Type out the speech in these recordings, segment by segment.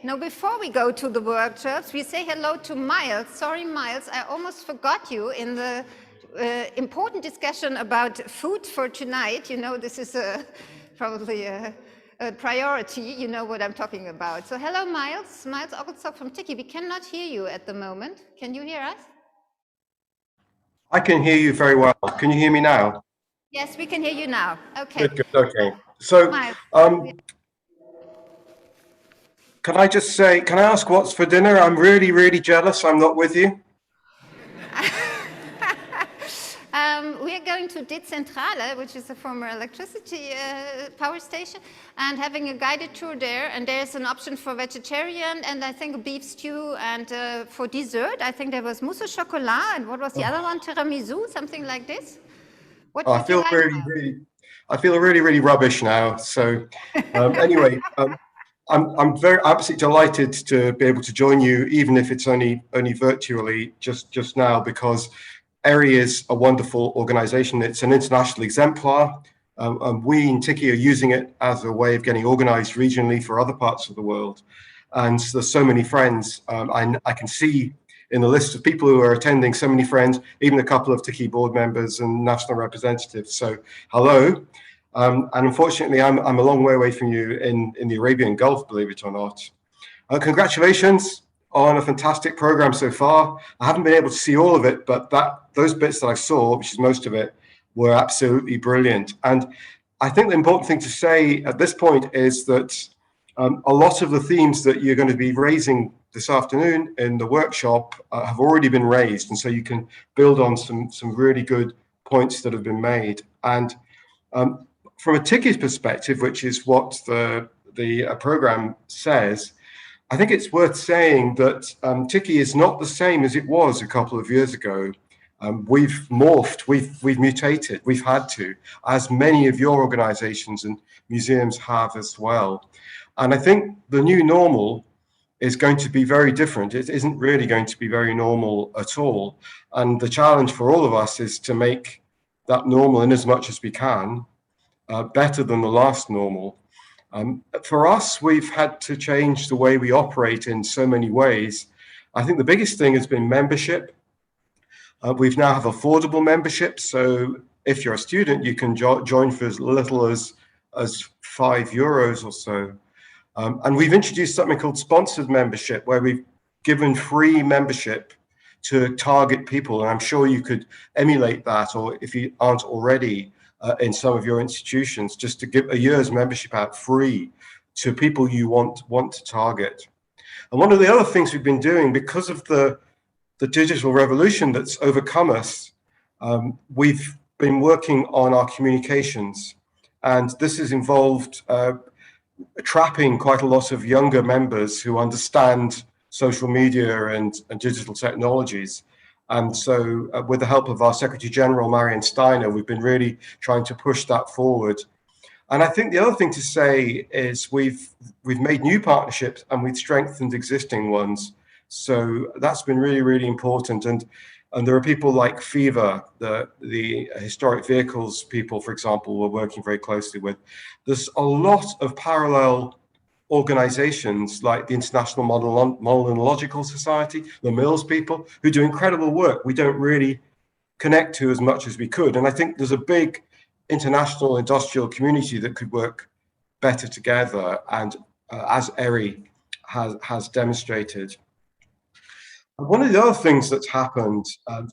Now, before we go to the workshops, we say hello to Miles. Sorry, Miles, I almost forgot you in the important discussion about food for tonight. You know, this is probably a priority. You know what I'm talking about. So hello, Miles. Miles Oglesop from Tiki. We cannot hear you at the moment. Can you hear us? I can hear you very well. Can you hear me now? Yes, we can hear you now. Okay. Good, okay. So, Miles. can I just say, can I ask what's for dinner? I'm really, really jealous I'm not with you. We are going to Dezentrale, which is a former electricity power station, and having a guided tour there. And there's an option for vegetarian, and I think a beef stew. And for dessert, I think there was mousse au chocolat. And what was the other one? Tiramisu, something like this. What I feel I feel really, really rubbish now. So, anyway, I'm very absolutely delighted to be able to join you, even if it's only virtually just now, because ERIH is a wonderful organization. It's an international exemplar. And we in Tiki are using it as a way of getting organized regionally for other parts of the world. And there's so many friends. I can see in the list of people who are attending, so many friends, even a couple of Tiki board members and national representatives. So hello. And unfortunately, I'm a long way away from you in the Arabian Gulf, believe it or not. Congratulations on a fantastic program so far. I haven't been able to see all of it, but those bits that I saw, which is most of it, were absolutely brilliant. And I think the important thing to say at this point is that a lot of the themes that you're going to be raising this afternoon in the workshop have already been raised. And so you can build on some really good points that have been made. And from a Tiki's perspective, which is what the program says, I think it's worth saying that Tiki is not the same as it was a couple of years ago. We've morphed, we've mutated, we've had to, as many of your organizations and museums have as well. And I think the new normal is going to be very different. It isn't really going to be very normal at all. And the challenge for all of us is to make that normal, in as much as we can, better than the last normal. For us, we've had to change the way we operate in so many ways. I think the biggest thing has been membership. We've now have affordable membership. So if you're a student, you can join for as little as €5 or so. And we've introduced something called sponsored membership, where we've given free membership to target people. And I'm sure you could emulate that, or if you aren't already, in some of your institutions, just to give a year's membership out free to people you want to target. And one of the other things we've been doing, because of the digital revolution that's overcome us, we've been working on our communications. And this has involved trapping quite a lot of younger members who understand social media and digital technologies. And so with the help of our Secretary General, Marion Steiner, we've been really trying to push that forward. And I think the other thing to say is we've made new partnerships and we've strengthened existing ones. So that's been really, really important. And there are people like FIVA, the historic vehicles people, for example, we're working very closely with. There's a lot of parallel organizations like the International Modelonological Society, the Mills people, who do incredible work we don't really connect to as much as we could. And I think there's a big international industrial community that could work better together, and as ERIH has demonstrated. One of the other things that's happened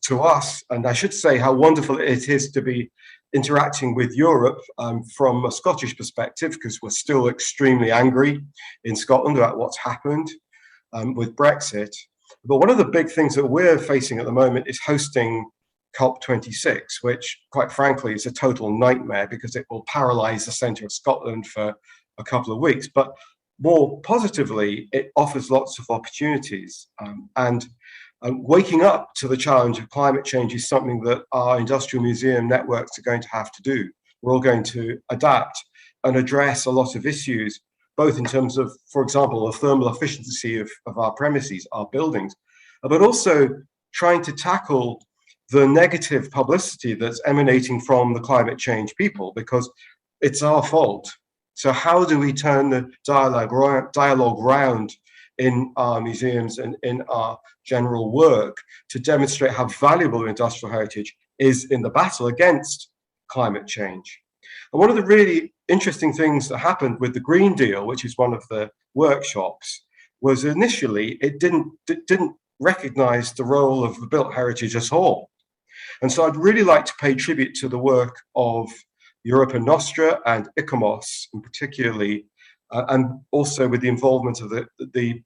to us, and I should say how wonderful it is to be interacting with Europe from a Scottish perspective, because we're still extremely angry in Scotland about what's happened with Brexit. But one of the big things that we're facing at the moment is hosting COP26, which quite frankly is a total nightmare because it will paralyze the centre of Scotland for a couple of weeks. But more positively, it offers lots of opportunities. And waking up to the challenge of climate change is something that our industrial museum networks are going to have to do. We're all going to adapt and address a lot of issues, both in terms of, for example, the thermal efficiency of our premises, our buildings, but also trying to tackle the negative publicity that's emanating from the climate change people, because it's our fault. So how do we turn the dialogue round in our museums and in our general work to demonstrate how valuable industrial heritage is in the battle against climate change. And one of the really interesting things that happened with the Green Deal, which is one of the workshops, was initially it didn't recognize the role of the built heritage at all. And so I'd really like to pay tribute to the work of Europa Nostra and ICOMOS, and particularly, and also with the involvement of the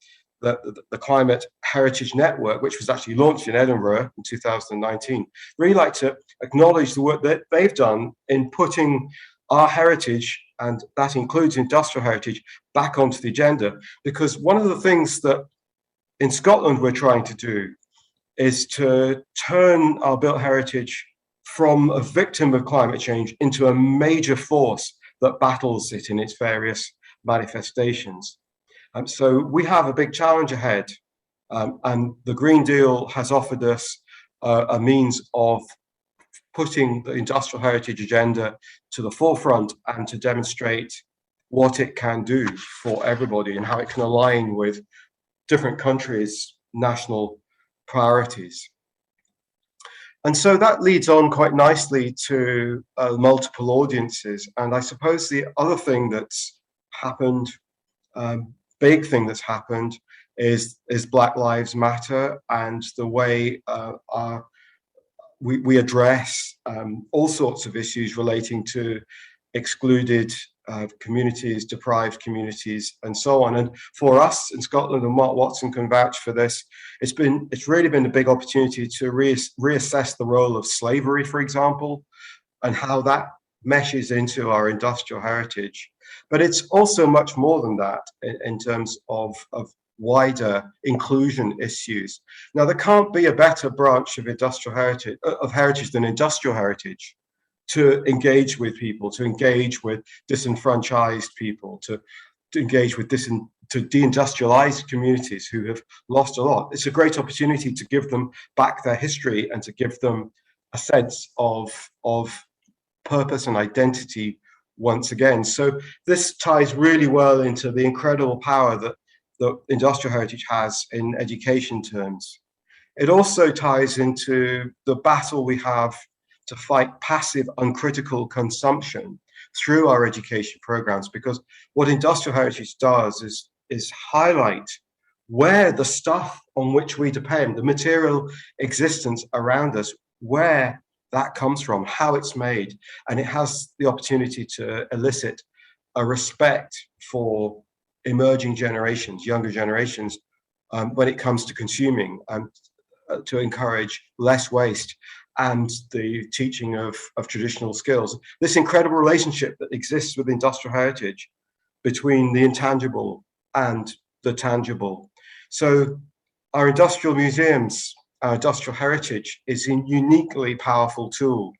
Climate Heritage Network, which was actually launched in Edinburgh in 2019. Really like to acknowledge the work that they've done in putting our heritage, and that includes industrial heritage, back onto the agenda. Because one of the things that in Scotland we're trying to do is to turn our built heritage from a victim of climate change into a major force that battles it in its various manifestations. So we have a big challenge ahead, and the Green Deal has offered us a means of putting the industrial heritage agenda to the forefront and to demonstrate what it can do for everybody and how it can align with different countries' national priorities. And so that leads on quite nicely to multiple audiences. And I suppose the other thing that's happened, big thing that's happened, is Black Lives Matter and the way we address all sorts of issues relating to excluded communities, deprived communities, and so on. And for us in Scotland, and Mark Watson can vouch for this, it's really been a big opportunity to reassess the role of slavery, for example, and how that meshes into our industrial heritage. But it's also much more than that in terms of wider inclusion issues. Now, there can't be a better branch of industrial heritage than industrial heritage, to engage with people, to engage with disenfranchised people, to engage with to deindustrialized communities who have lost a lot. It's a great opportunity to give them back their history and to give them a sense of purpose and identity once again. So this ties really well into the incredible power that industrial heritage has in education terms. It also ties into the battle we have to fight passive, uncritical consumption through our education programs, because what industrial heritage does is highlight where the stuff on which we depend, the material existence around us, where that comes from, how it's made, and it has the opportunity to elicit a respect for emerging generations, younger generations, when it comes to consuming, and to encourage less waste and the teaching of traditional skills. This incredible relationship that exists with industrial heritage between the intangible and the tangible. So our industrial museums, our industrial heritage is a uniquely powerful tool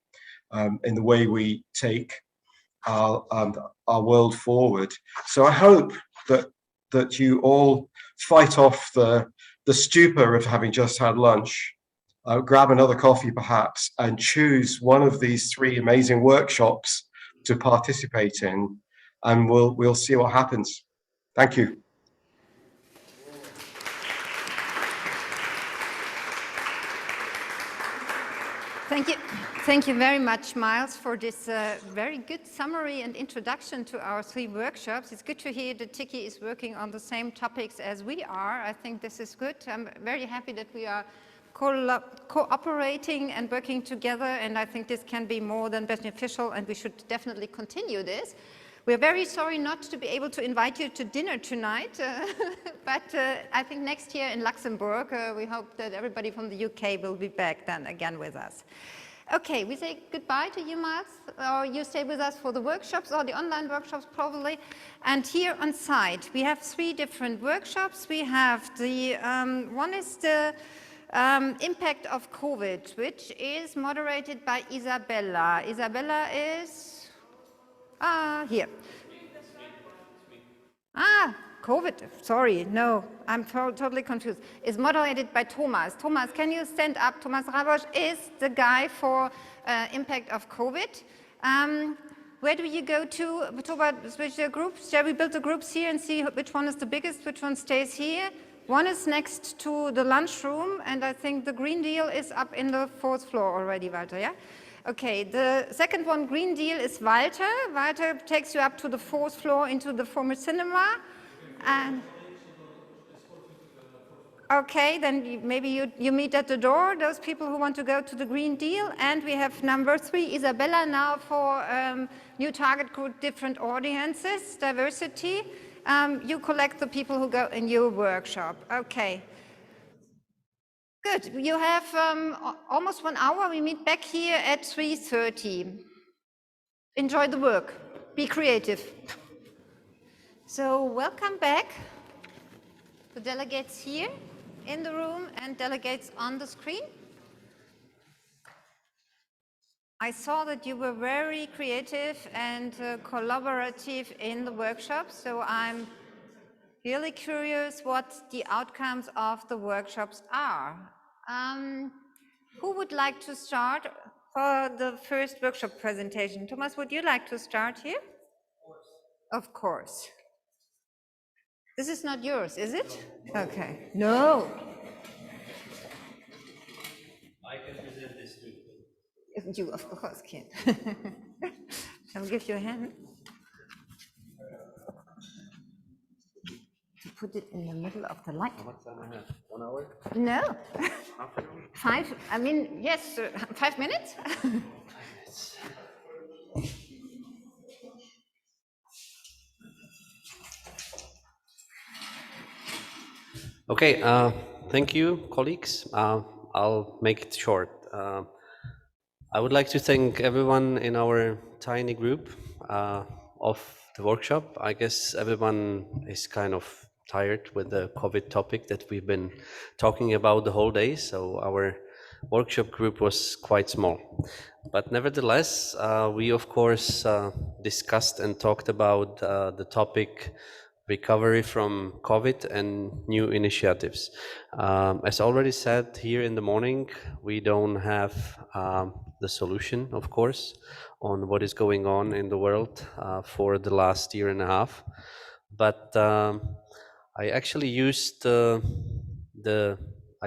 in the way we take our world forward. So I hope that you all fight off the stupor of having just had lunch, grab another coffee perhaps, and choose one of these 3 amazing workshops to participate in, and we'll see what happens. Thank you. Thank you very much, Miles, for this very good summary and introduction to our 3 workshops. It's good to hear that Tiki is working on the same topics as we are. I think this is good. I'm very happy that we are cooperating and working together, and I think this can be more than beneficial, and we should definitely continue this. We're very sorry not to be able to invite you to dinner tonight, but I think next year in Luxembourg, we hope that everybody from the UK will be back then again with us. Okay, we say goodbye to you, Miles, or you stay with us for the workshops or the online workshops probably. And here on site, we have 3 different workshops. We have the, one is the impact of COVID, which is moderated by Isabella. Isabella is here. COVID, sorry, no, I'm totally confused. Is moderated by Thomas. Thomas, can you stand up? Thomas Rabosch is the guy for impact of COVID. Where do you go to? We talk about switch the groups. Shall we build the groups here and see which one is the biggest, which one stays here? One is next to the lunchroom, and I think the green deal is up in the fourth floor already, Walter, yeah? Okay, the second one, green deal, is Walter. Walter takes you up to the fourth floor into the former cinema. And okay, then maybe you meet at the door, those people who want to go to the green deal. And we have number 3, Isabella, now for new target group, different audiences, diversity. You collect the people who go in your workshop. Okay. Good. You have almost 1 hour. We meet back here at 3:30. Enjoy the work. Be creative. So welcome back. The delegates here in the room and delegates on the screen. I saw that you were very creative and collaborative in the workshop, so I'm really curious what the outcomes of the workshops are. Who would like to start for the first workshop presentation? Thomas, would you like to start here? Of course. This is not yours, is it? Okay. No. I can present this too. You, of course, can. I'll give you a hand. To put it in the middle of the light. How much time I have? 1 hour? No. Half an hour? 5, I mean, yes, 5 minutes? Okay, thank you, colleagues. I'll make it short. I would like to thank everyone in our tiny group of the workshop. I guess everyone is kind of tired with the COVID topic that we've been talking about the whole day, so our workshop group was quite small. But nevertheless, we of course discussed and talked about the topic recovery from COVID and new initiatives. As already said here in the morning, we don't have the solution, of course, on what is going on in the world for the last year and a half. But I actually used I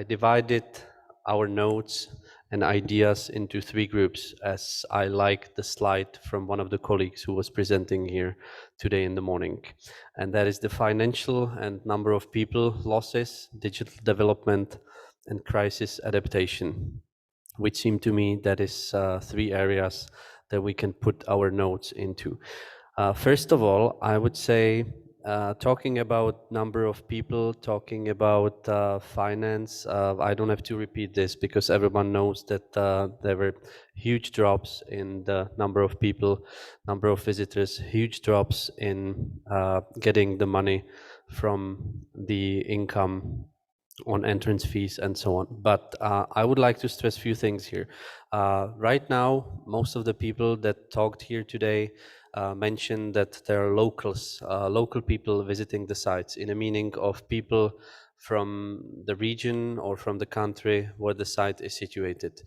divided our notes and ideas into 3 groups, as I like the slide from one of the colleagues who was presenting here today in the morning. And that is the financial and number of people losses, digital development, and crisis adaptation, which seem to me that is 3 areas that we can put our notes into. First of all, I would say talking about number of people, talking about finance, I don't have to repeat this because everyone knows that there were huge drops in the number of people, number of visitors, huge drops in getting the money from the income on entrance fees and so on. But I would like to stress a few things here. Right now, most of the people that talked here today mentioned that there are locals, local people visiting the sites, in a meaning of people from the region or from the country where the site is situated.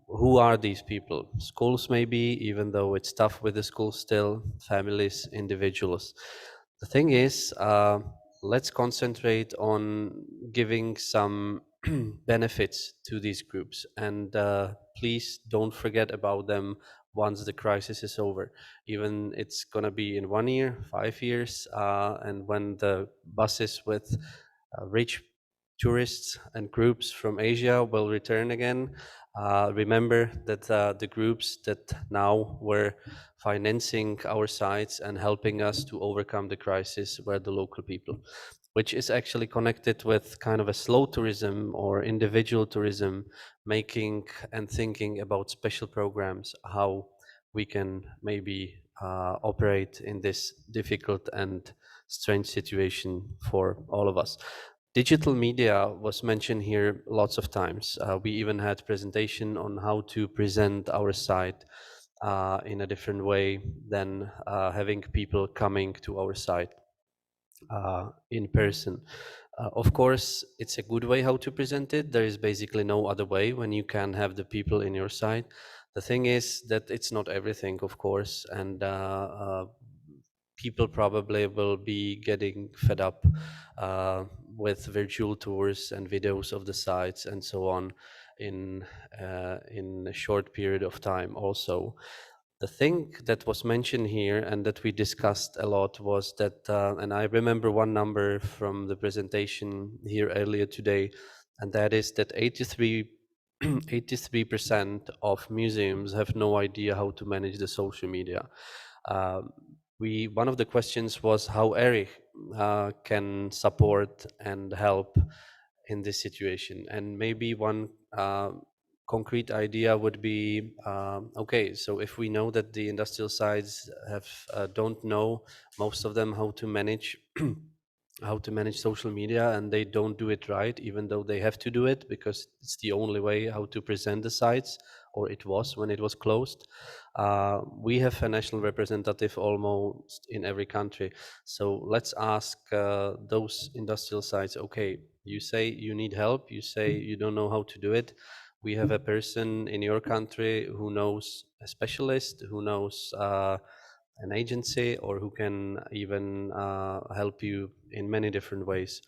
Who are these people? Schools maybe, even though it's tough with the schools still, families, individuals. The thing is, let's concentrate on giving some benefits to these groups, and please don't forget about them once the crisis is over. Even it's going to be in 1 year, 5 years, and when the buses with rich tourists and groups from Asia will return again, remember that the groups that now were financing our sites and helping us to overcome the crisis were the local people, which is actually connected with kind of a slow tourism or individual tourism, making and thinking about special programs, how we can maybe operate in this difficult and strange situation for all of us. Digital media was mentioned here lots of times. We even had presentation on how to present our site in a different way than having people coming to our site in person. Of course, it's a good way how to present it. There is basically no other way when you can have the people in your site. The thing is that it's not everything, of course, and people probably will be getting fed up with virtual tours and videos of the sites and so on in a short period of time also. The thing that was mentioned here and that we discussed a lot was that, and I remember one number from the presentation here earlier today, and that is that 83% of museums have no idea how to manage the social media. One of the questions was how ERIH can support and help in this situation, and maybe one concrete idea would be, okay, so if we know that the industrial sites don't know, most of them, how to manage social media, and they don't do it right, even though they have to do it because it's the only way how to present the sites, or it was when it was closed. We have a national representative almost in every country. So let's ask those industrial sites, okay, you say you need help, you say you don't know how to do it. We have a person in your country who knows, a specialist who knows an agency, or who can even help you in many different ways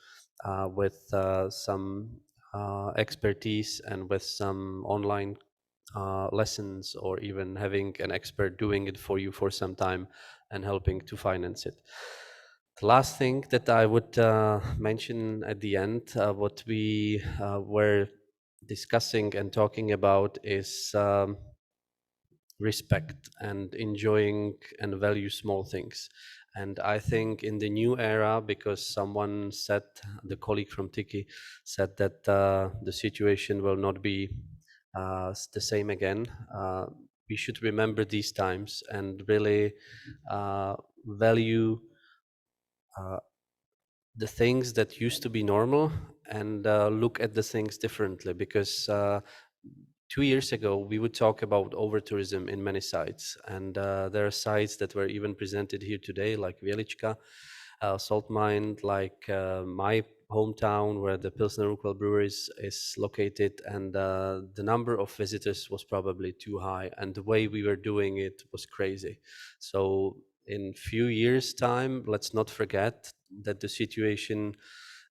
with some expertise and with some online lessons, or even having an expert doing it for you for some time and helping to finance it. The last thing that I would mention at the end, what we were discussing and talking about, is respect and enjoying and value small things. And I think in the new era, because someone said, the colleague from Tiki said that the situation will not be the same again. We should remember these times and really value the things that used to be normal, and look at the things differently, because 2 years ago we would talk about over tourism in many sites, and there are sites that were even presented here today, like Wieliczka salt mine, like my hometown where the Pilsner Urquell brewery is located, and the number of visitors was probably too high, and the way we were doing it was crazy. So in few years time, let's not forget that the situation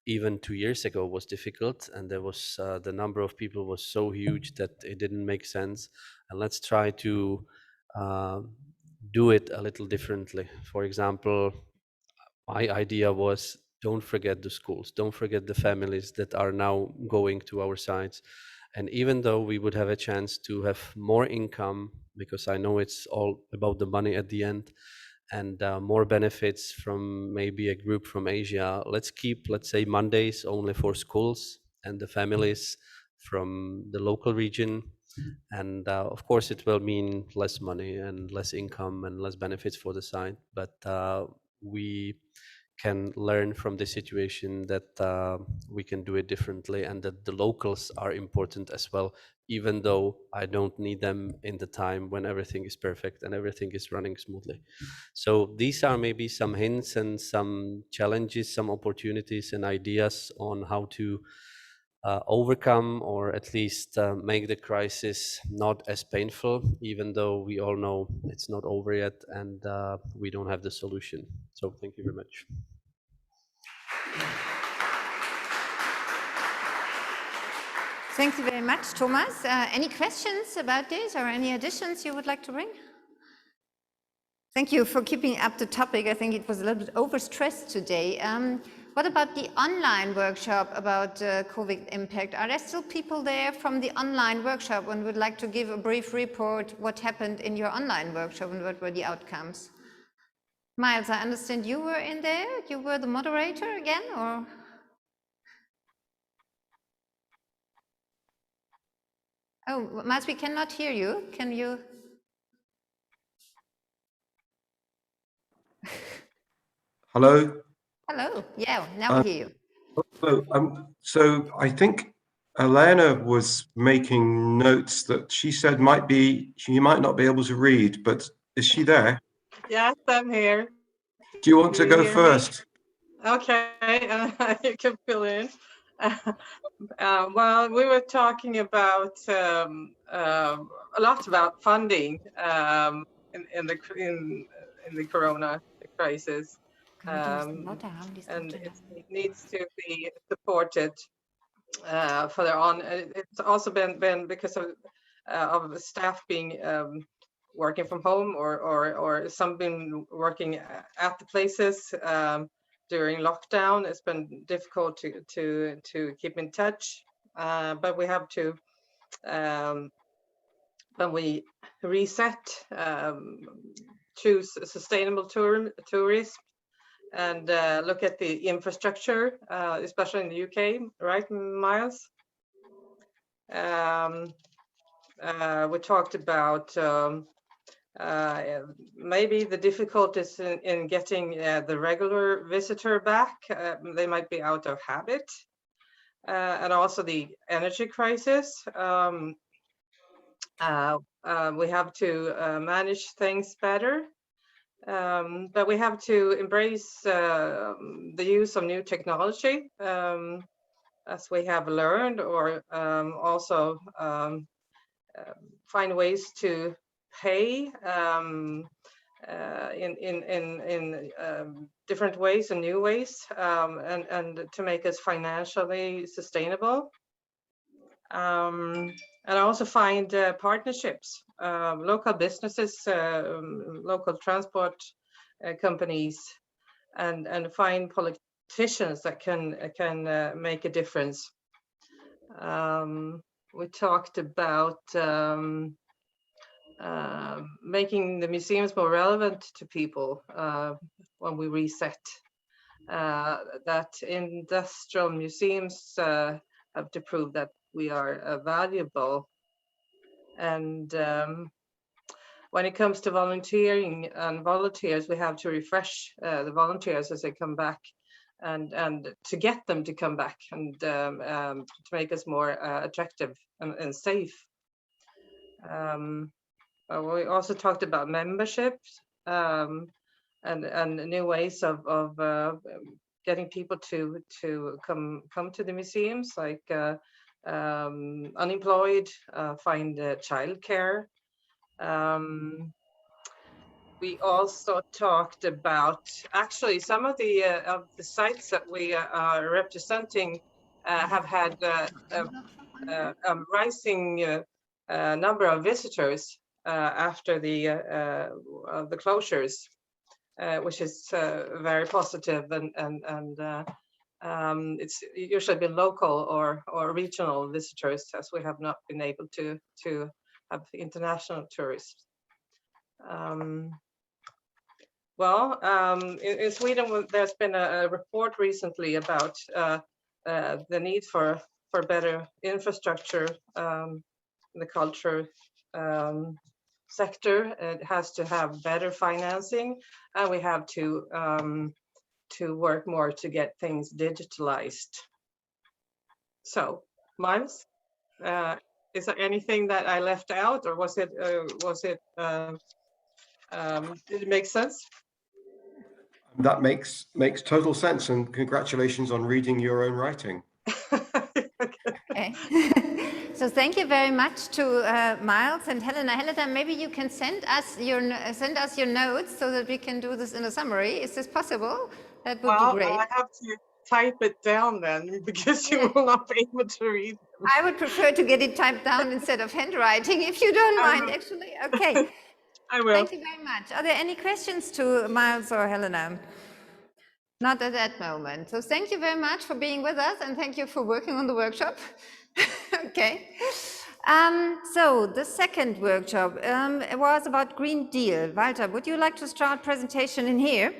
even 2 years ago was difficult, and there was the number of people was so huge that it didn't make sense. And let's try to do it a little differently. For example, my idea was, don't forget the schools, don't forget the families that are now going to our sites. And even though we would have a chance to have more income, because I know it's all about the money at the end, and more benefits from maybe a group from Asia, let's keep, let's say, Mondays only for schools and the families from the local region. And of course it will mean less money and less income and less benefits for the site, but we can learn from the situation that we can do it differently, and that the locals are important as well, even though I don't need them in the time when everything is perfect and everything is running smoothly. So these are maybe some hints and some challenges, some opportunities and ideas on how to overcome, or at least make the crisis not as painful, even though we all know it's not over yet, and we don't have the solution. So thank you very much. Thank you very much, Thomas. Any questions about this, or any additions you would like to bring? Thank you for keeping up the topic. I think it was a little bit overstressed today. What about the online workshop about COVID impact? Are there still people there from the online workshop and would like to give a brief report what happened in your online workshop and what were the outcomes? Miles, I understand you were in there. You were the moderator again, or? Oh, Miles, we cannot hear you. Can you? Hello? Hello. Yeah, now we hear you. Hello. So I think Elena was making notes that she said she might not be able to read, but is she there? Yes, I'm here. Do you want to go hear me? first? Okay, you can fill in. Well, we were talking about a lot about funding in the Corona crisis, and it needs to be supported further on. It's also been because of the staff being working from home, or some been working at the places during lockdown. It's been difficult to keep in touch, but we have to, when we reset, choose sustainable tourism, and look at the infrastructure, especially in the UK, right, Miles? We talked about maybe the difficulties in getting the regular visitor back. They might be out of habit, and also the energy crisis. We have to manage things better, but we have to embrace the use of new technology, as we have learned, or also find ways to pay in different ways and new ways, and to make us financially sustainable. And also find partnerships, local businesses, local transport companies, and find politicians that can make a difference. We talked about making the museums more relevant to people when we reset. That industrial museums have to prove that we are valuable. And when it comes to volunteering and volunteers, we have to refresh the volunteers as they come back, and to get them to come back, and to make us more attractive and safe. We also talked about memberships, and new ways of getting people to come to the museums, like unemployed, find childcare. We also talked about, actually, some of the sites that we are representing have had rising number of visitors after the closures, which is very positive, and it's usually been local or regional visitors, as we have not been able to have international tourists. In Sweden, there's been a report recently about the need for better infrastructure in the culture sector. It has to have better financing, and we have to work more to get things digitalized. So, Miles, is there anything that I left out, or did it make sense? That makes total sense, and congratulations on reading your own writing. Okay. So thank you very much to Miles and Helena. Helena, maybe you can send us your notes so that we can do this in a summary. Is this possible? That would be great. I have to type it down then, because you will not be able to read them. I would prefer to get it typed down instead of handwriting, if you don't mind, actually. Okay. I will. Thank you very much. Are there any questions to Miles or Helena? Not at that moment. So thank you very much for being with us, and thank you for working on the workshop. Okay. So the second workshop was about Green Deal. Walter, would you like to start presentation in here?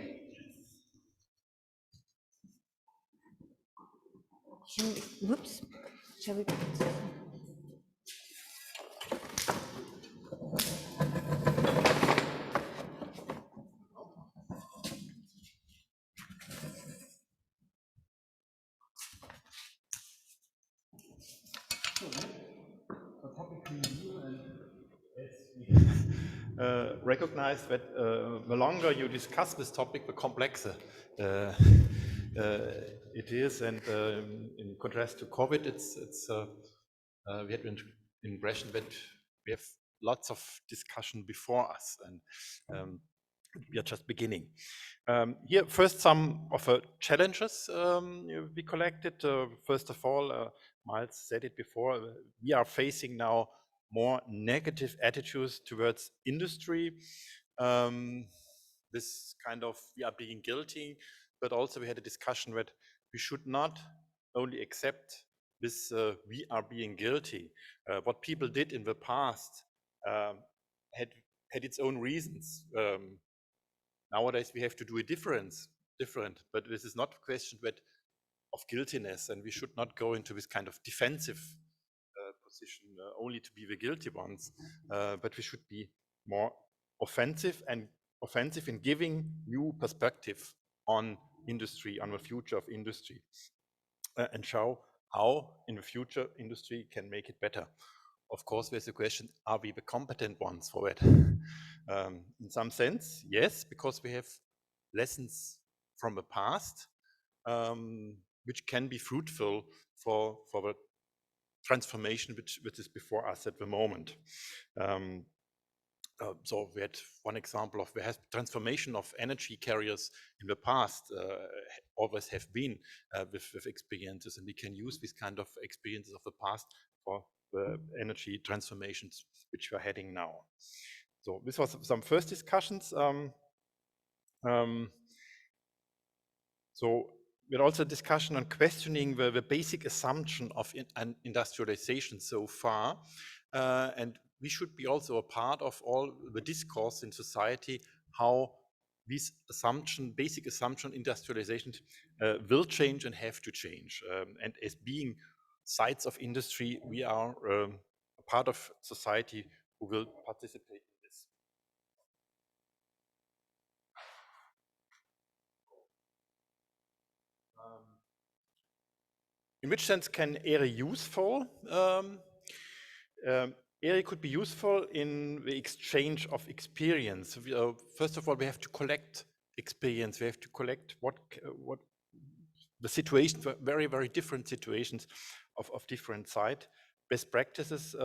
Whoops. Shall we? Recognize that the longer you discuss this topic, the complexer it is, and in contrast to COVID, we had an impression that we have lots of discussion before us, and we are just beginning. Here, first, some of the challenges we collected. First of all, Miles said it before, we are facing now more negative attitudes towards industry. This kind of, we are being guilty, but also we had a discussion that we should not only accept this, we are being guilty. What people did in the past had its own reasons. Nowadays we have to do it different, but this is not a question of guiltiness, and we should not go into this kind of defensive position only to be the guilty ones, but we should be more offensive in giving new perspective on industry, on the future of industry, and show how in the future industry can make it better. Of course, there's a question, are we the competent ones for it? In some sense, yes, because we have lessons from the past, which can be fruitful for the transformation which is before us at the moment. So we had one example of the transformation of energy carriers in the past, always have been with experiences, and we can use this kind of experiences of the past for the energy transformations which we're heading now. So this was some first discussions. So we had also a discussion on questioning the basic assumption of industrialization so far, and we should be also a part of all the discourse in society, how this assumption, basic assumption, industrialization will change and have to change. And as being sites of industry, we are a part of society who will participate in this. In which sense can ERIH useful? ERIH could be useful in the exchange of experience. First of all, we have to collect experience. We have to collect what the situation, very, very different situations of different sites, best practices,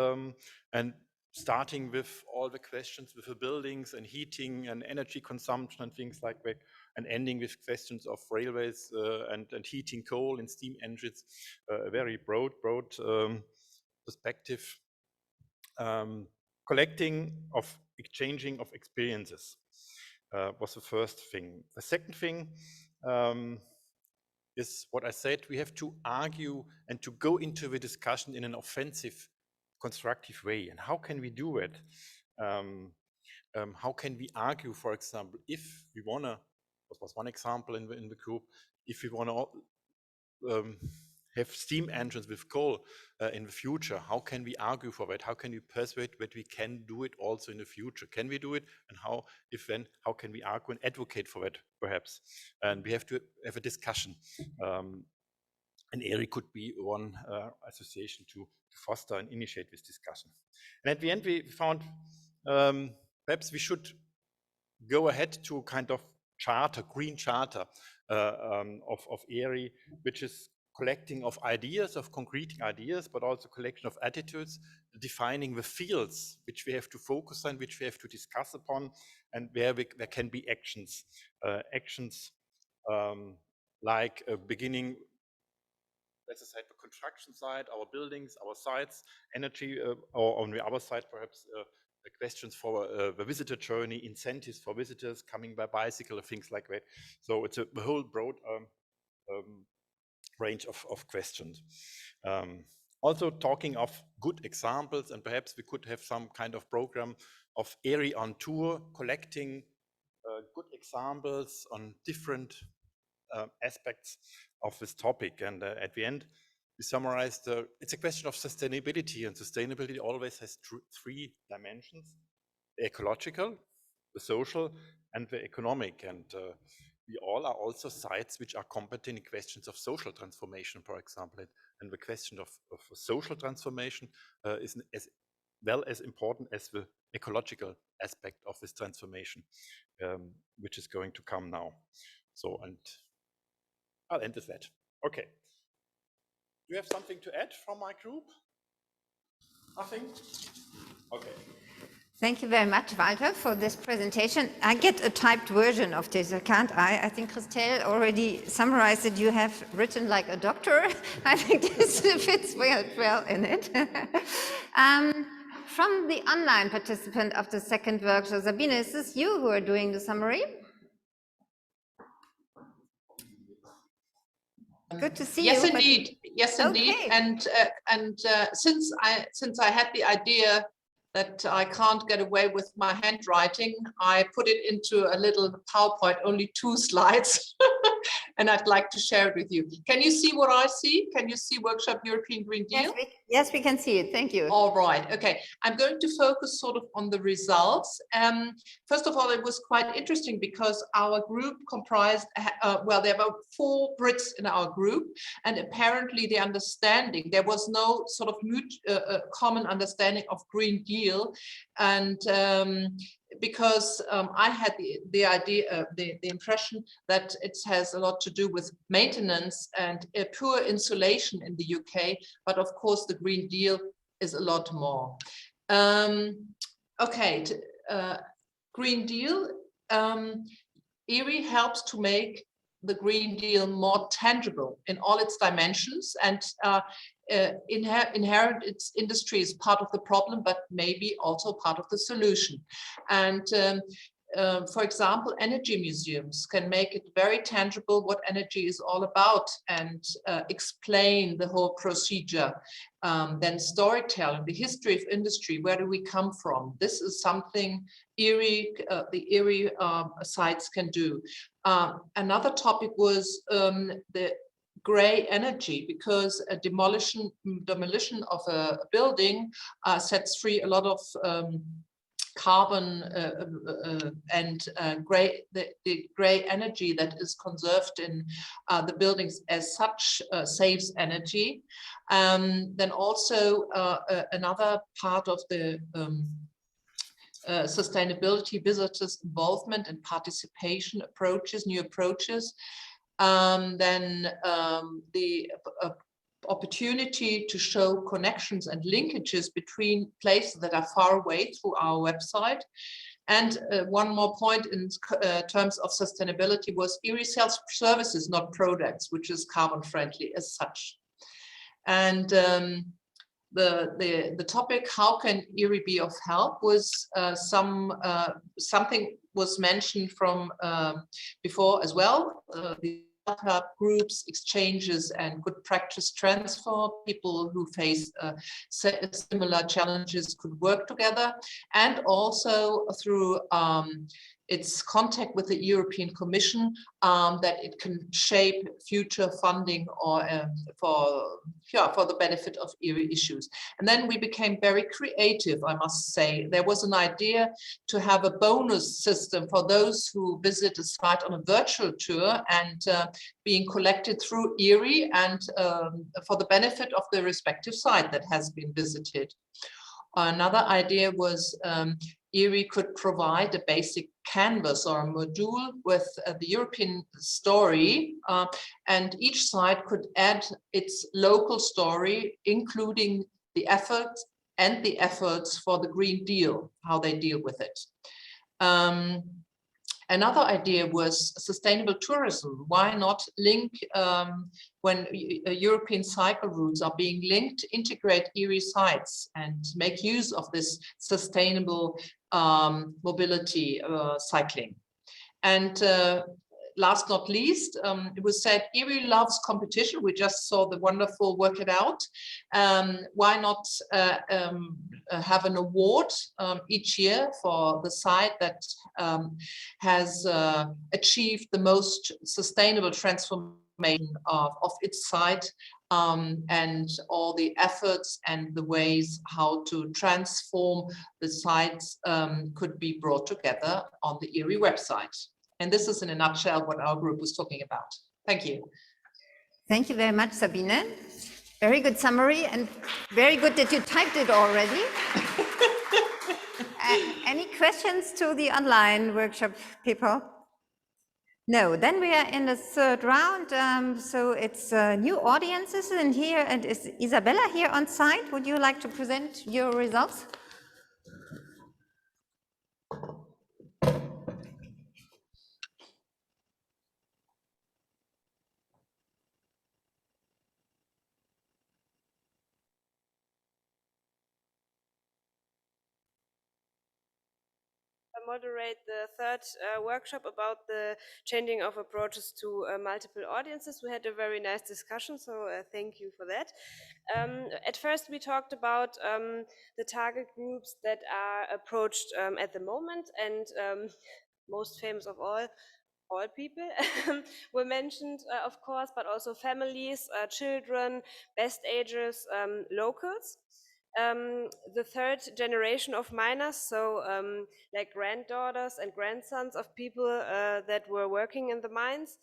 and starting with all the questions with the buildings and heating and energy consumption and things like that, and ending with questions of railways and heating coal and steam engines, a very broad perspective. Exchanging of experiences was the first thing. The second thing is what I said, we have to argue and to go into the discussion in an offensive, constructive way. And how can we do it? How can we argue, for example, if we want to, that was one example in the group, if we want to have steam engines with coal in the future, how can we argue for that? How can we persuade that we can do it also in the future? Can we do it? And how, if then, how can we argue and advocate for that, perhaps? And we have to have a discussion. And ERIH could be one association to foster and initiate this discussion. And at the end, we found perhaps we should go ahead to kind of charter, green charter of ERIH, which is collecting of ideas, of concrete ideas, but also collection of attitudes, defining the fields which we have to focus on, which we have to discuss upon, and where there can be actions. Like beginning, as I said, the construction side, our buildings, our sites, energy, or on the other side, perhaps the questions for the visitor journey, incentives for visitors coming by bicycle, or things like that. So it's a whole broad range of questions. Also talking of good examples, and perhaps we could have some kind of program of ERIH on tour, collecting good examples on different aspects of this topic. And at the end, we summarized, it's a question of sustainability, and sustainability always has three dimensions: the ecological, the social, and the economic. And we all are also sites which are competent in questions of social transformation, for example. And the question of social transformation is as well as important as the ecological aspect of this transformation, which is going to come now. So, and I'll end with that. Okay. Do you have something to add from my group? Nothing? Okay. Thank you very much, Walter, for this presentation. I get a typed version of this, can't I? I think Christelle already summarized it. You have written like a doctor. I think this fits well in it. From the online participant of the second workshop, Sabine, is this you who are doing the summary? Good to see yes, you. Indeed. Yes, indeed. Okay. And since I had the idea that I can't get away with my handwriting, I put it into a little PowerPoint, only 2 slides, and I'd like to share it with you. Can you see what I see? Can you see Workshop European Green Deal? Yes, we can see it. Thank you. All right. Okay. I'm going to focus sort of on the results. First of all, it was quite interesting because our group comprised, well, there were 4 Brits in our group, and apparently the understanding, there was no sort of common understanding of Green Deal. And because I had the idea, the impression that it has a lot to do with maintenance and poor insulation in the UK, but of course the Green Deal is a lot more. Okay, Green Deal, ERIH helps to make the Green Deal more tangible in all its dimensions, and inherent its industry is part of the problem, but maybe also part of the solution. And for example, energy museums can make it very tangible what energy is all about and explain the whole procedure. Then storytelling, the history of industry, where do we come from? This is something the ERIH sites can do. Another topic was the gray energy, because a demolition of a building sets free a lot of carbon and the gray energy that is conserved in the buildings as such saves energy. Then also another part of the sustainability, visitors' involvement and participation approaches, new approaches. Then the opportunity to show connections and linkages between places that are far away through our website. And one more point in terms of sustainability was ERIH sells services, not products, which is carbon friendly as such. And the topic, how can ERIH be of help, was something was mentioned from before as well. The help groups, exchanges, and good practice transfer. People who face similar challenges could work together, and also through its contact with the European Commission, that it can shape future funding or for the benefit of ERIH issues. And then we became very creative, I must say. There was an idea to have a bonus system for those who visit a site on a virtual tour and being collected through ERIH and for the benefit of the respective site that has been visited. Another idea was ERIH could provide a basic canvas or a module with the European story, and each site could add its local story, including the efforts for the Green Deal, how they deal with it. Another idea was sustainable tourism. Why not link, when European cycle routes are being linked, integrate ERIH sites and make use of this sustainable mobility cycling. And last not least, it was said ERIH loves competition. We just saw the wonderful Work It Out. Why not have an award each year for the site that has achieved the most sustainable transformation of its site, and all the efforts and the ways how to transform the sites could be brought together on the ERIH website. And this is in a nutshell what our group was talking about. Thank you. Thank you very much, Sabine. Very good summary, and very good that you typed it already. Any questions to the online workshop people? No, then we are in the third round. So it's new audiences, and here and is Isabella here on site. Would you like to present your results? Moderate the third workshop about the changing of approaches to multiple audiences. We had a very nice discussion, so thank you for that. At first, we talked about the target groups that are approached at the moment, and most famous of all people were mentioned, of course, but also families, children, best agers, locals. The third generation of miners, so like granddaughters and grandsons of people that were working in the mines,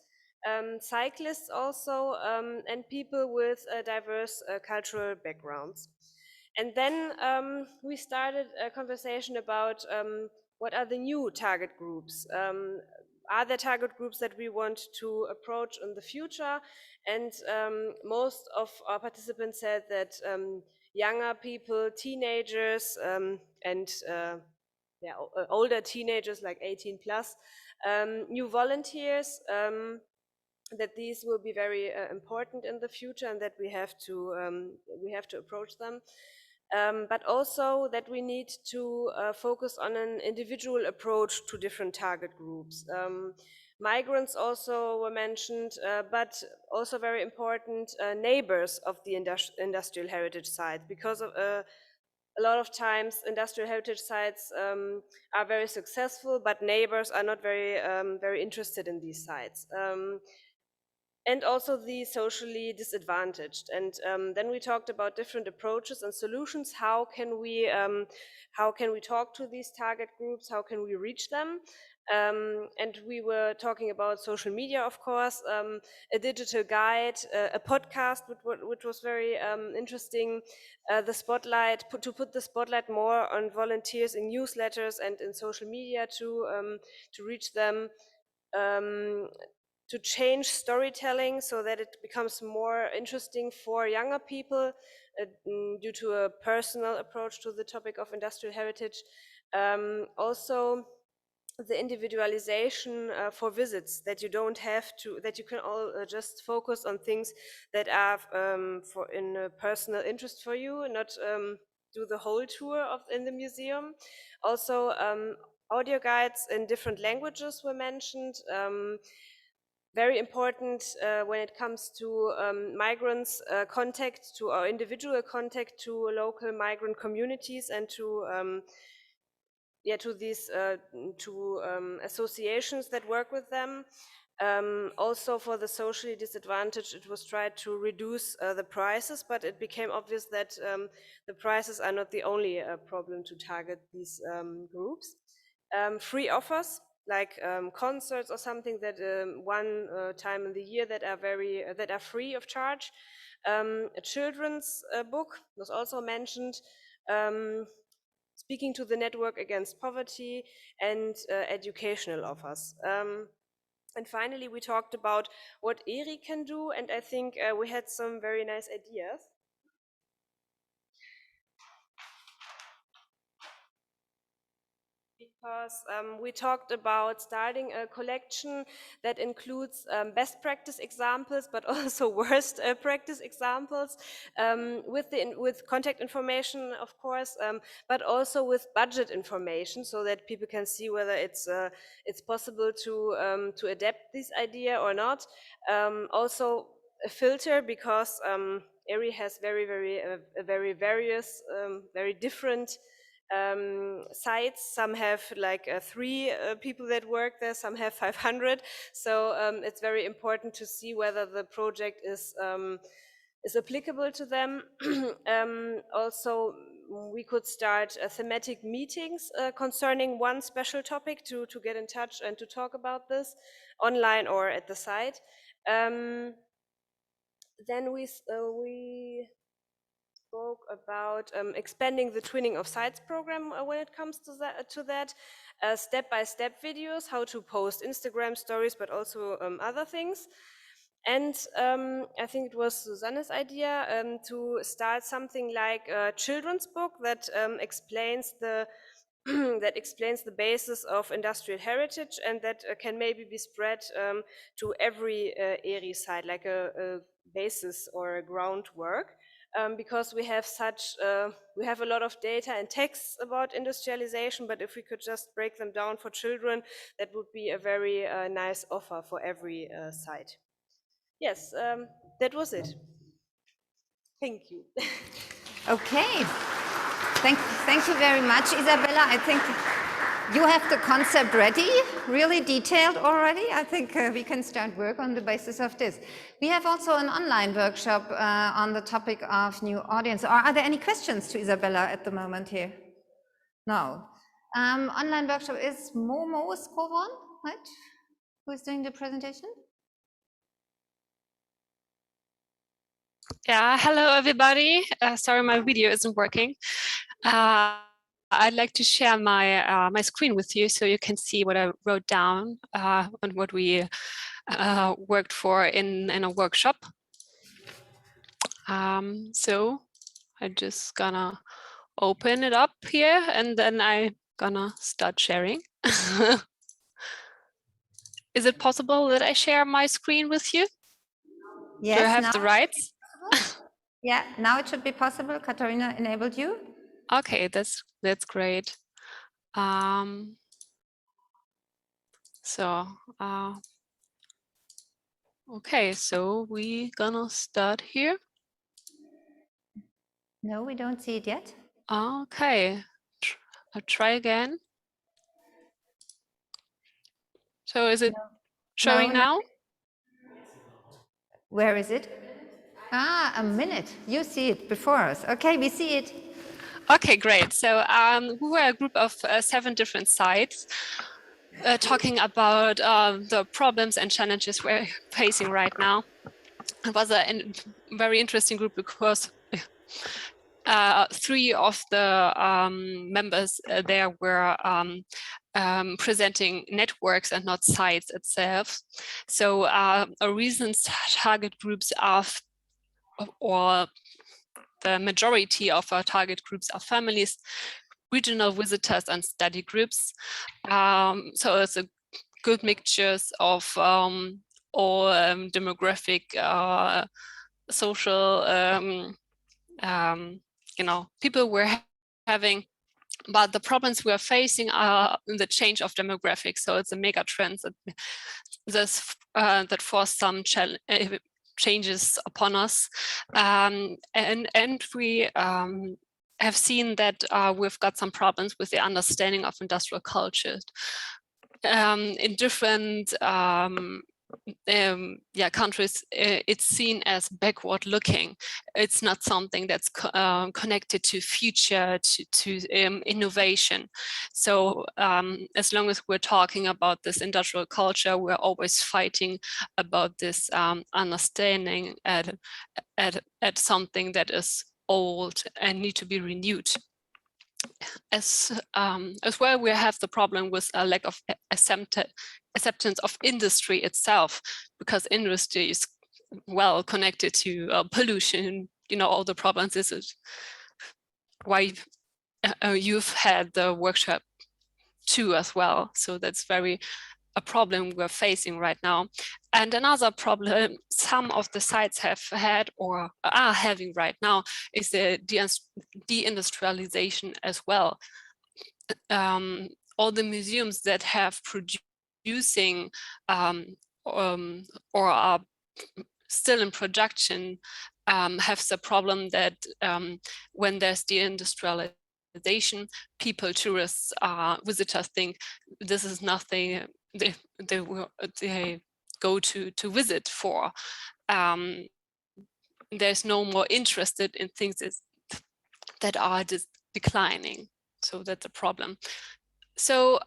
cyclists also, and people with diverse cultural backgrounds. And then we started a conversation about what are the new target groups. Are there target groups that we want to approach in the future? And most of our participants said that younger people, teenagers, and older teenagers like 18 plus, new volunteers, that these will be very important in the future, and that we have to approach them. But also that we need to focus on an individual approach to different target groups. Migrants also were mentioned, but also very important neighbors of the industrial heritage site, because of a lot of times industrial heritage sites are very successful, but neighbors are not very interested in these sites. And also the socially disadvantaged. And then we talked about different approaches and solutions. How can we talk to these target groups? How can we reach them? And we were talking about social media, of course, a digital guide, a podcast, which was very interesting. The spotlight, to put the spotlight more on volunteers in newsletters and in social media to reach them. To change storytelling so that it becomes more interesting for younger people due to a personal approach to the topic of industrial heritage. Also, the individualization for visits, that you don't have to, that you can all just focus on things that are in a personal interest for you, not do the whole tour in the museum. Also, audio guides in different languages were mentioned. Very important when it comes to migrants' contact, to our individual contact to local migrant communities, and to these associations that work with them. Also for the socially disadvantaged, it was tried to reduce the prices, but it became obvious that the prices are not the only problem to target these groups. Free offers, like concerts or something that one time in the year that are free of charge. A children's book was also mentioned, speaking to the network against poverty, and educational offers. And finally, we talked about what ERIH can do, and I think we had some very nice ideas. Because we talked about starting a collection that includes best practice examples, but also worst practice examples, with contact information, of course, but also with budget information, so that people can see whether it's possible to adapt this idea or not. Also a filter, because ERIH has very various, very different sites. Some have like 3 people that work there, some have 500. So it's very important to see whether the project is applicable to them. Also, we could start thematic meetings concerning one special topic to get in touch and to talk about this online or at the site. Then we spoke about expanding the twinning of sites program when it comes to that, step-by-step videos, how to post Instagram stories, but also other things. And I think it was Susanne's idea to start something like a children's book that explains the that explains the basis of industrial heritage, and that can maybe be spread to every ERIH site, like a basis or a groundwork, because we have we have a lot of data and texts about industrialization, but if we could just break them down for children, that would be a very nice offer for every site. Yes, that was it. Thank you. Okay. Thank you very much, Isabella. I think you have the concept ready, really detailed already. I think we can start work on the basis of this. We have also an online workshop on the topic of new audience. Are there any questions to Isabella at the moment here? No. Online workshop is Momo Skovan, right? Who is doing the presentation? Yeah, hello everybody. Sorry, my video isn't working. I'd like to share my my screen with you so you can see what I wrote down and what we worked for in a workshop. So I'm just gonna open it up here and then I'm gonna start sharing. Is it possible that I share my screen with you? Yes. Do I have the rights? Yeah, now it should be possible. Katharina enabled you. Okay, that's great. Okay, so we gonna start here. No, we don't see it yet. Okay, I'll try again. So is it showing now? Where is it? Ah, a minute. You see it before us. Okay, we see it. Okay, great. So we were a group of 7 different sites talking about the problems and challenges we're facing right now. It was a very interesting group because 3 of the members there were presenting networks and not sites itself. So reasons target groups or the majority of our target groups are families, regional visitors and study groups. So it's a good mixtures of all demographic, social, people we're having. But the problems we are facing are the change of demographics. So it's a mega trend that force some changes upon us, and we have seen that we've got some problems with the understanding of industrial culture in different countries. It's seen as backward looking. It's not something that's connected to future, to innovation. So as long as we're talking about this industrial culture, we're always fighting about this understanding at something that is old and need to be renewed. As well, we have the problem with a lack of acceptance of industry itself, because industry is well connected to pollution, all the problems. This is why you've had the workshop too as well. So that's a problem we're facing right now. And another problem some of the sites have had or are having right now is the deindustrialization as well. All the museums that have producing or are still in production have the problem that when there's deindustrialization, people, tourists, visitors think this is nothing they go to visit for. There's no more interested in things that are declining. So that's a problem. So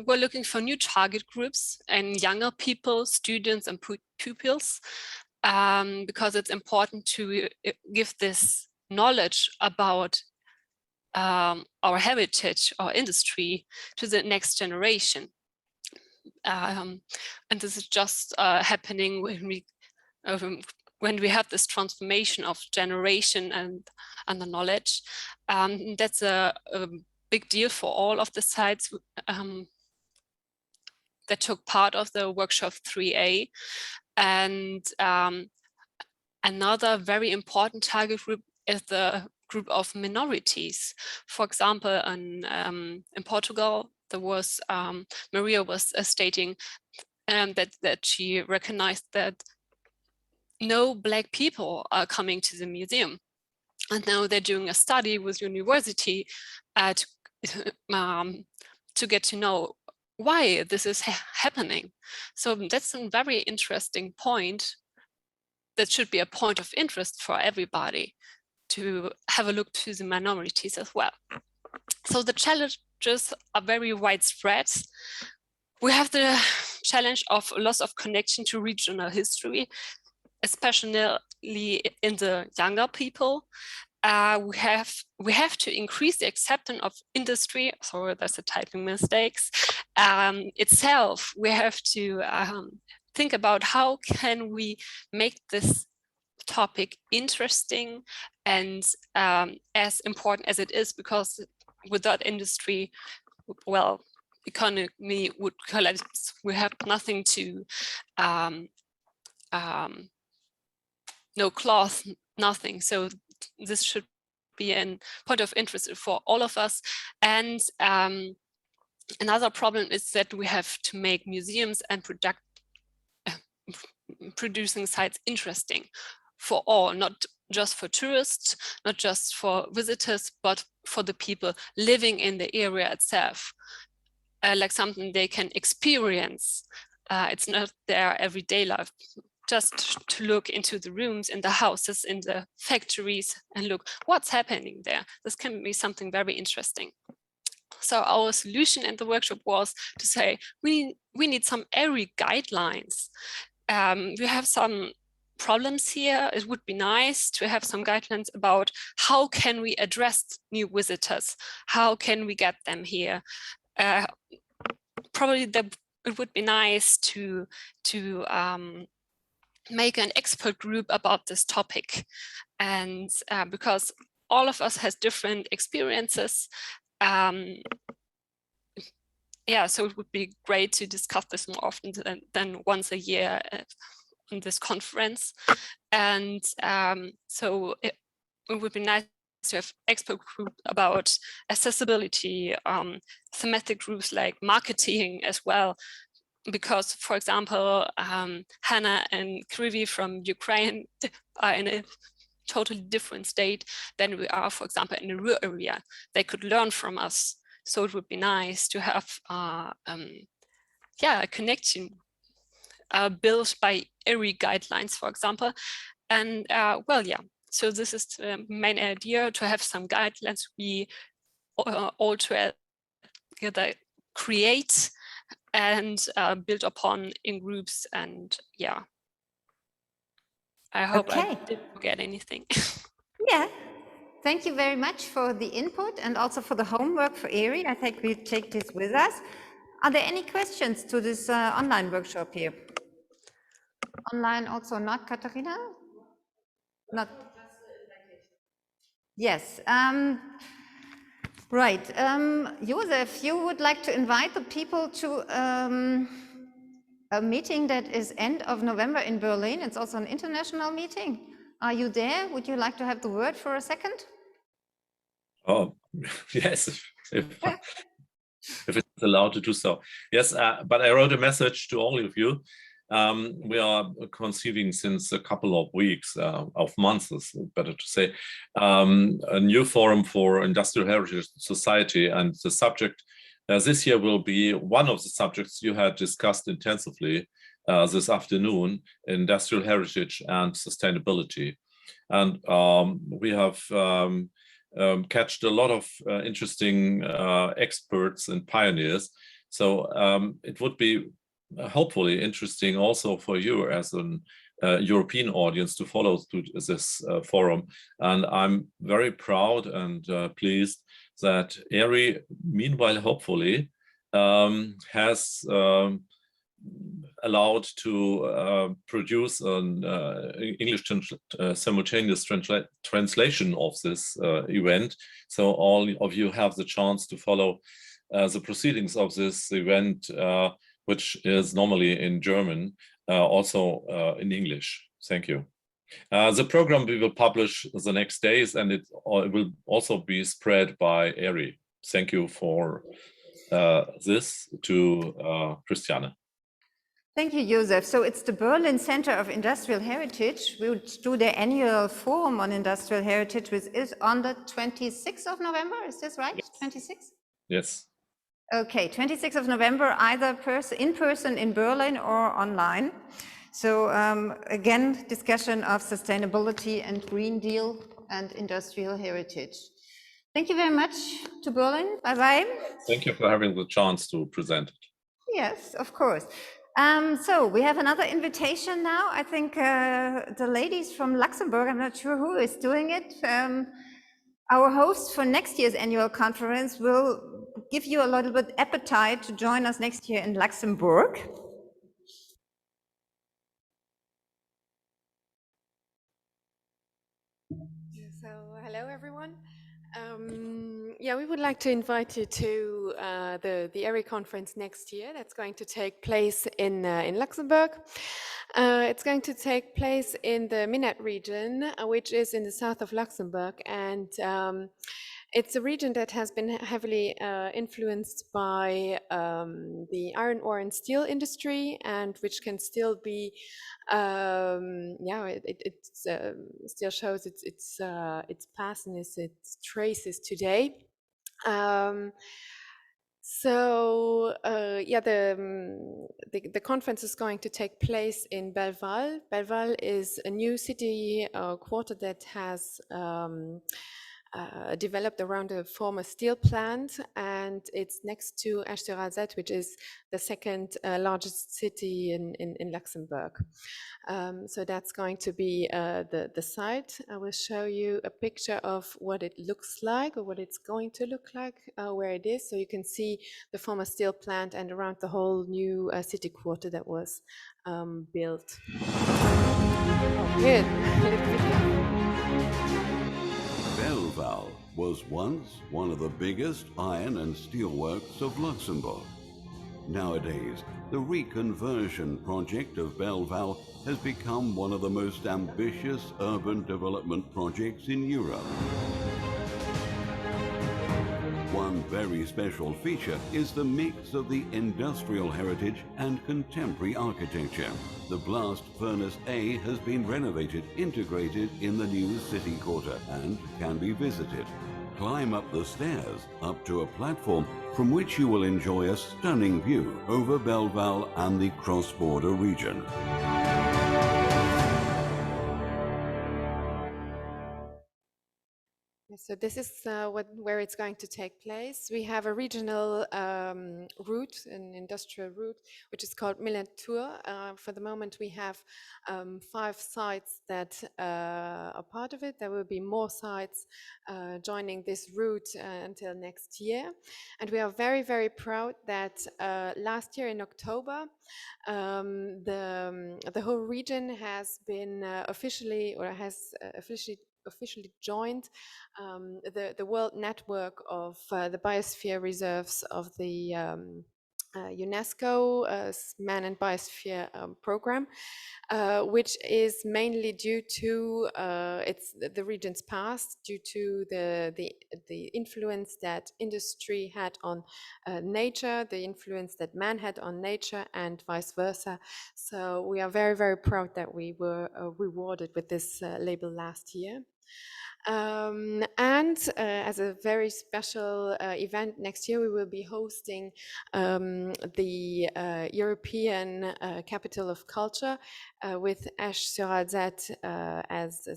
we're looking for new target groups and younger people, students and pupils, because it's important to give this knowledge about our heritage, our industry to the next generation. And this is just happening when we have this transformation of generation and the knowledge. That's a big deal for all of the sites that took part of the workshop 3A. And another very important target group is the group of minorities. For example, in Portugal, there was Maria was stating that she recognized that no Black people are coming to the museum, and now they're doing a study with university to get to know why this is happening. So that's a very interesting point that should be a point of interest for everybody, to have a look to the minorities as well. So the challenges are very widespread. We have the challenge of loss of connection to regional history, especially in the younger people. We have to increase the acceptance of industry. Sorry, that's a typing mistakes. Itself, we have to think about how can we make this topic interesting and as important as it is, because without industry, well, economy would collapse. We have nothing to no cloth, nothing. So this should be a point of interest for all of us. And another problem is that we have to make museums and producing sites interesting for all, not just for tourists, not just for visitors, but for the people living in the area itself, like something they can experience. It's not their everyday life. Just to look into the rooms, in the houses, in the factories, and look what's happening there. This can be something very interesting. So our solution in the workshop was to say, we need some ERIH guidelines. We have some problems here. It would be nice to have some guidelines about how can we address new visitors? How can we get them here? Probably it would be nice to make an expert group about this topic, and because all of us has different experiences, yeah, so it would be great to discuss this more often than once a year on this conference. And so it would be nice to have expert group about accessibility, thematic groups like marketing as well. Because, for example, Hannah and Krivi from Ukraine are in a totally different state than we are, for example, in a rural area. They could learn from us. So it would be nice to have a connection built by ERIH guidelines, for example. And well, yeah, so this is the main idea, to have some guidelines we all together create and build upon in groups. And yeah, I hope I didn't forget anything. Yeah, thank you very much for the input and also for the homework for ERIH. I think we take this with us. Are there any questions to this online workshop here? Online also not, Katharina? Not. Yes. Right. Josef, you would like to invite the people to a meeting that is end of November in Berlin. It's also an international meeting. Are you there? Would you like to have the word for a second? Oh, yes, if it's allowed to do so. Yes, but I wrote a message to all of you. We are conceiving since a couple of weeks, of months, is better to say, a new forum for Industrial Heritage Society, and the subject this year will be one of the subjects you had discussed intensively this afternoon: industrial heritage and sustainability. And we have catched a lot of interesting experts and pioneers. So it would be hopefully interesting also for you as an European audience to follow to this forum. And I'm very proud and pleased that ERI, meanwhile, hopefully, has allowed to produce an English simultaneous translation of this event. So all of you have the chance to follow the proceedings of this event, which is normally in German, also in English. Thank you. The program we will publish the next days, and it will also be spread by ERI. Thank you for this to Christiane. Thank you, Josef. So it's the Berlin Center of Industrial Heritage, which do their annual forum on industrial heritage, which is on the 26th of November. Is this right? Yes. 26th? Yes. Okay, 26th of November, either in person in Berlin or online. So again, discussion of sustainability and Green Deal and industrial heritage. Thank you very much to Berlin. Bye-bye. Thank you for having the chance to present it. Yes, of course. So we have another invitation now. I think the ladies from Luxembourg, I'm not sure who is doing it. Our host for next year's annual conference will give you a little bit appetite to join us next year in Luxembourg. So hello everyone. Yeah, we would like to invite you to the ERIH conference next year. That's going to take place in Luxembourg. It's going to take place in the Minette region, which is in the south of Luxembourg, and it's a region that has been heavily influenced by the iron ore and steel industry, and which can still be, yeah, it still shows its past and its traces today. So yeah, the conference is going to take place in Belleval. Belleval is a new city quarter that has developed around a former steel plant, and it's next to Esch-sur-Alzette, which is the second largest city in Luxembourg. So that's going to be the site. I will show you a picture of what it looks like, or what it's going to look like where it is, so you can see the former steel plant and around the whole new city quarter that was built. Oh, good. Belleval was once one of the biggest iron and steel works of Luxembourg. Nowadays, the reconversion project of Belleval has become one of the most ambitious urban development projects in Europe. One very special feature is the mix of the industrial heritage and contemporary architecture. The blast furnace A has been renovated, integrated in the new city quarter, and can be visited. Climb up the stairs up to a platform from which you will enjoy a stunning view over Belleval and the cross-border region. So this is where it's going to take place. We have a regional route, an industrial route, which is called Millentour. For the moment, we have 5 sites that are part of it. There will be more sites joining this route until next year. And we are very, very proud that last year in October, the whole region has been officially joined the world network of the biosphere reserves of the UNESCO Man and Biosphere program, which is mainly due to the region's past, due to the influence that industry had on nature, the influence that man had on nature, and vice versa. So we are very, very proud that we were rewarded with this label last year. And as a very special event next year, we will be hosting the European Capital of Culture with Esch-sur-Alzette as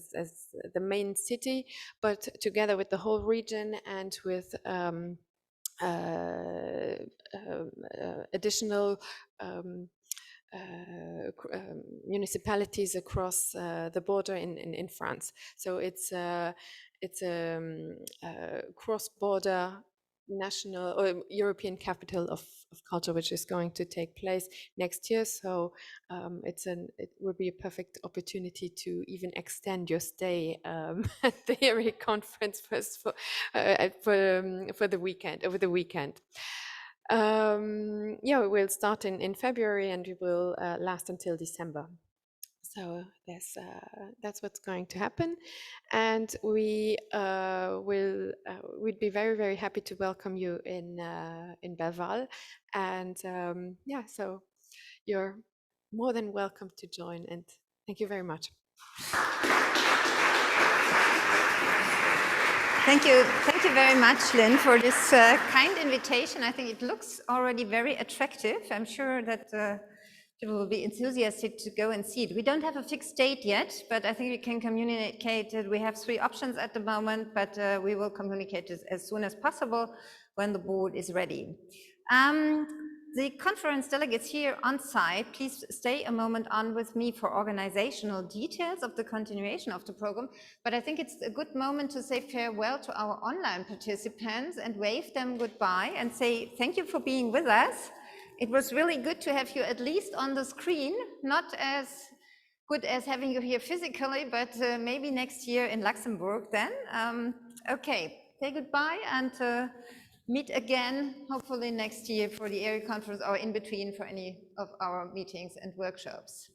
the main city, but together with the whole region and with additional municipalities across the border in France. So it's a cross-border national or European capital of culture, which is going to take place next year. So it would be a perfect opportunity to even extend your stay at the ERIH conference first for the weekend, over the weekend. Yeah, we will start in February and we will last until December. So that's what's going to happen, and we'd be very, very happy to welcome you in Belval, and yeah, so you're more than welcome to join, and thank you very much. Thank you very much, Lynn, for this kind invitation. I think it looks already very attractive. I'm sure that people will be enthusiastic to go and see it. We don't have a fixed date yet, but I think we can communicate that we have 3 options at the moment, but we will communicate this as soon as possible when the board is ready. The conference delegates here on site, please stay a moment on with me for organizational details of the continuation of the program. But I think it's a good moment to say farewell to our online participants and wave them goodbye and say thank you for being with us. It was really good to have you at least on the screen, not as good as having you here physically, but maybe next year in Luxembourg then. Okay, say goodbye and meet again, hopefully next year for the ERIH conference or in between for any of our meetings and workshops.